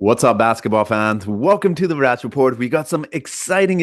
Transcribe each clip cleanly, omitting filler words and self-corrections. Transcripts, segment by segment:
What's up, basketball fans? Welcome to the Rats Report. We got some exciting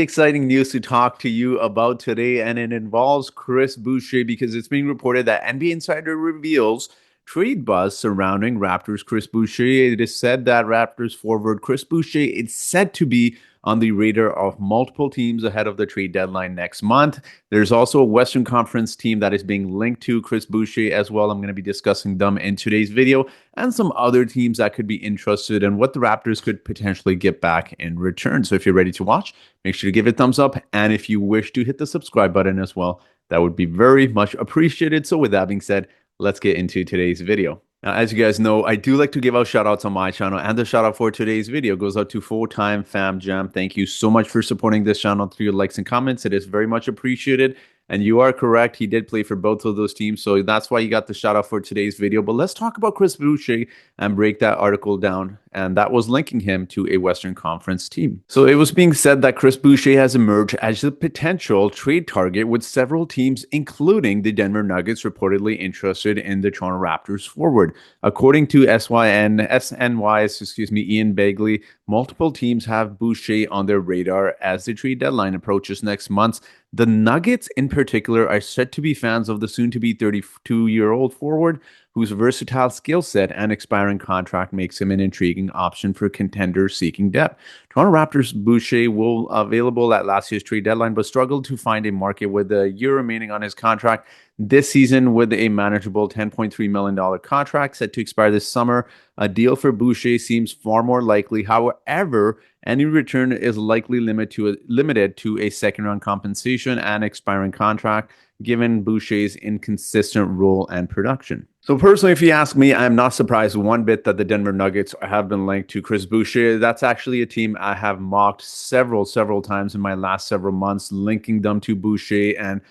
news to talk to you about today, and it involves Chris Boucher because it's being reported that NBA Insider reveals trade buzz surrounding Raptors Chris Boucher. It is said that Raptors forward Chris Boucher is set to be on the radar of multiple teams ahead of the trade deadline next month. There's also a Western Conference team that is being linked to Chris Boucher as well. I'm going to be discussing them in today's video and some other teams that could be interested and what the Raptors could potentially get back in return. So if you're ready to watch, make sure to give it a thumbs up. And if you wish to hit the subscribe button as well, that would be very much appreciated. So with that being said, let's get into today's video. Now, as you guys know, I do like to give out shout outs on my channel, and the shout out for today's video goes out to full-time fam jam. Thank you so much for supporting this channel through your likes and comments. It is very much appreciated. And you are correct. He did play for both of those teams. So that's why you got the shout out for today's video. But let's talk about Chris Boucher and break that article down. And that was linking him to a Western Conference team. So it was being said that Chris Boucher has emerged as a potential trade target with several teams, including the Denver Nuggets, reportedly interested in the Toronto Raptors forward. According to SNY's, Ian Begley, multiple teams have Boucher on their radar as the trade deadline approaches next month. The Nuggets in particular are said to be fans of the soon-to-be 32-year-old forward, whose versatile skill set and expiring contract makes him an intriguing option for contenders seeking depth. Toronto Raptors Boucher will available at last year's trade deadline, but struggled to find a market with a year remaining on his contract this season with a manageable $10.3 million contract set to expire this summer. A deal for Boucher seems far more likely. However, any return is likely limited to a second-round compensation and expiring contract, given Boucher's inconsistent role and production. So personally, if you ask me, I'm not surprised one bit that the Denver Nuggets have been linked to Chris Boucher. That's actually a team I have mocked several times in my last several months, linking them to Boucher and,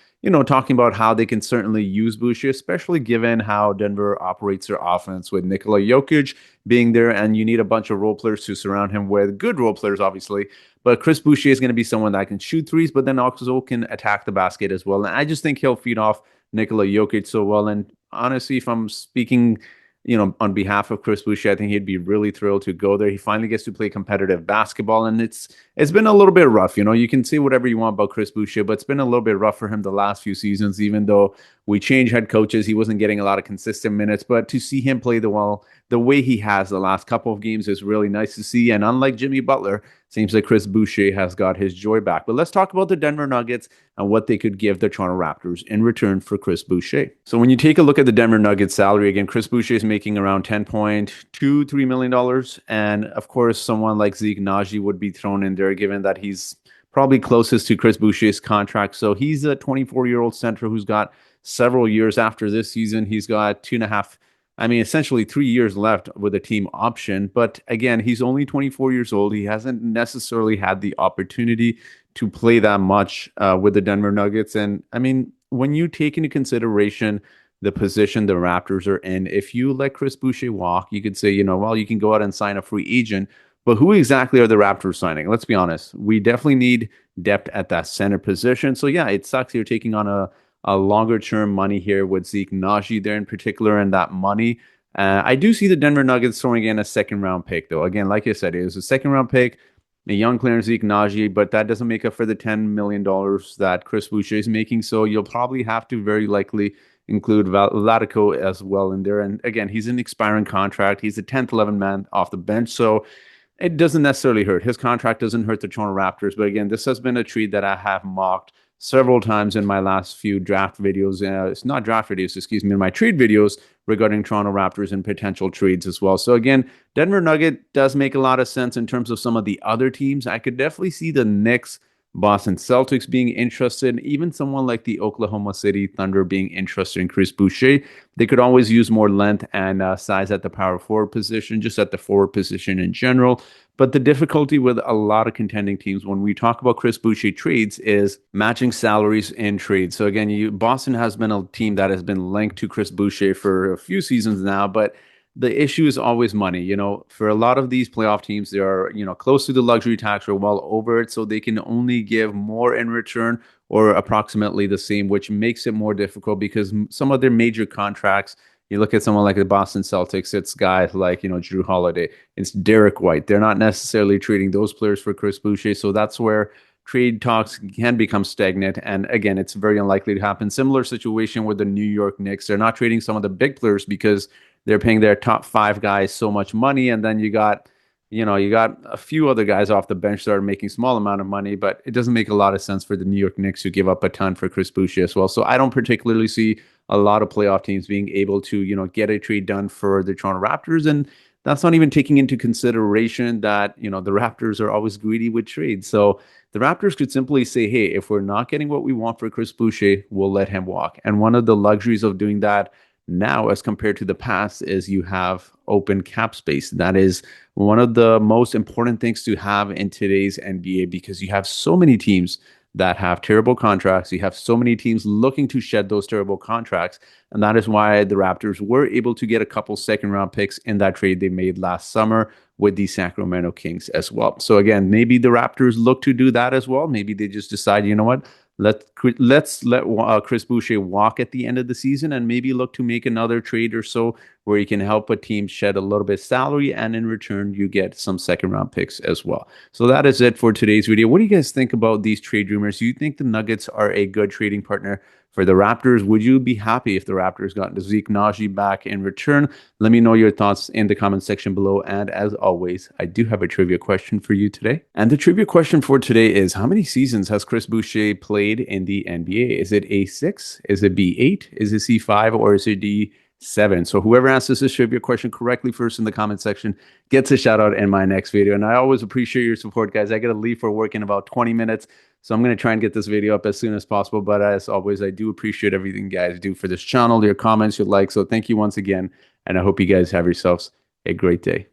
talking about how they can certainly use Boucher, especially given how Denver operates their offense with Nikola Jokic being there, and you need a bunch of role players to surround him with, good role players, obviously. But Chris Boucher is going to be someone that can shoot threes, but then also can attack the basket as well. And I just think he'll feed off Nikola Jokic so well. And honestly, if I'm speaking, on behalf of Chris Boucher, I think he'd be really thrilled to go there. He finally gets to play competitive basketball, and it's been a little bit rough. You can say whatever you want about Chris Boucher, but it's been a little bit rough for him the last few seasons. Even though we changed head coaches, he wasn't getting a lot of consistent minutes. But to see him play the way he has the last couple of games is really nice to see. And unlike Jimmy Butler, seems like Chris Boucher has got his joy back. But let's talk about the Denver Nuggets and what they could give the Toronto Raptors in return for Chris Boucher. So when you take a look at the Denver Nuggets salary, again, Chris Boucher is making around $10.23 million. And of course, someone like Zeke Naji would be thrown in there, given that he's probably closest to Chris Boucher's contract. So he's a 24-year-old center who's got several years after this season. He's got essentially 3 years left with a team option. But again, he's only 24 years old. He hasn't necessarily had the opportunity to play that much with the Denver Nuggets. And when you take into consideration the position the Raptors are in, if you let Chris Boucher walk, you could say, you can go out and sign a free agent. But who exactly are the Raptors signing? Let's be honest. We definitely need depth at that center position. So yeah, it sucks you're taking on a longer term money here with Zeke Naji there in particular, and that money. I do see the Denver Nuggets throwing in a second round pick, though. Again, like I said, it was a second round pick, a young player Zeke Naji, but that doesn't make up for the $10 million that Chris Boucher is making. So you'll probably have to very likely include Latico as well in there. And again, he's an expiring contract. He's the 10th, 11th man off the bench. So it doesn't necessarily hurt. His contract doesn't hurt the Toronto Raptors. But again, this has been a trade that I have mocked several times in my last few draft videos. It's not draft videos, in my trade videos regarding Toronto Raptors and potential trades as well. So again, Denver Nugget does make a lot of sense in terms of some of the other teams. I could definitely see the Knicks, Boston Celtics being interested, even someone like the Oklahoma City Thunder being interested in Chris Boucher. They could always use more length and size at the power forward position, just at the forward position in general. But the difficulty with a lot of contending teams when we talk about Chris Boucher trades is matching salaries in trades. So again, Boston has been a team that has been linked to Chris Boucher for a few seasons now, but the issue is always money. For a lot of these playoff teams, they are, close to the luxury tax or well over it. So they can only give more in return or approximately the same, which makes it more difficult because some of their major contracts You look at someone like the Boston Celtics, it's guys like, Drew Holiday, it's Derek White. They're not necessarily trading those players for Chris Boucher. So that's where trade talks can become stagnant. And again, it's very unlikely to happen. Similar situation with the New York Knicks. They're not trading some of the big players because they're paying their top five guys so much money. And then you got a few other guys off the bench that are making small amount of money, but it doesn't make a lot of sense for the New York Knicks to give up a ton for Chris Boucher as well. So I don't particularly see a lot of playoff teams being able to, get a trade done for the Toronto Raptors. And that's not even taking into consideration that, the Raptors are always greedy with trades. So the Raptors could simply say, hey, if we're not getting what we want for Chris Boucher, we'll let him walk. And one of the luxuries of doing that now as compared to the past is you have open cap space. That is one of the most important things to have in today's NBA because you have so many teams that have terrible contracts. You have so many teams looking to shed those terrible contracts. And that is why the Raptors were able to get a couple second round picks in that trade they made last summer with the Sacramento Kings as well. So again, maybe the Raptors look to do that as well. Maybe they just decide, you know what? Let's let Chris Boucher walk at the end of the season and maybe look to make another trade or so where you can help a team shed a little bit of salary and in return you get some second round picks as well. So that is it for today's video. What do you guys think about these trade rumors? Do you think the Nuggets are a good trading partner for the Raptors? Would you be happy if the Raptors got Zeke Naji back in return? Let me know your thoughts in the comment section below. And as always, I do have a trivia question for you today. And the trivia question for today is, how many seasons has Chris Boucher played in the NBA? Is it A6? Is it B8? Is it C5? Or is it D7? So whoever answers this trivia question correctly first in the comment section gets a shout out in my next video. And I always appreciate your support, guys. I got to leave for work in about 20 minutes. So I'm going to try and get this video up as soon as possible. But as always, I do appreciate everything you guys do for this channel, your comments, your likes. So thank you once again. And I hope you guys have yourselves a great day.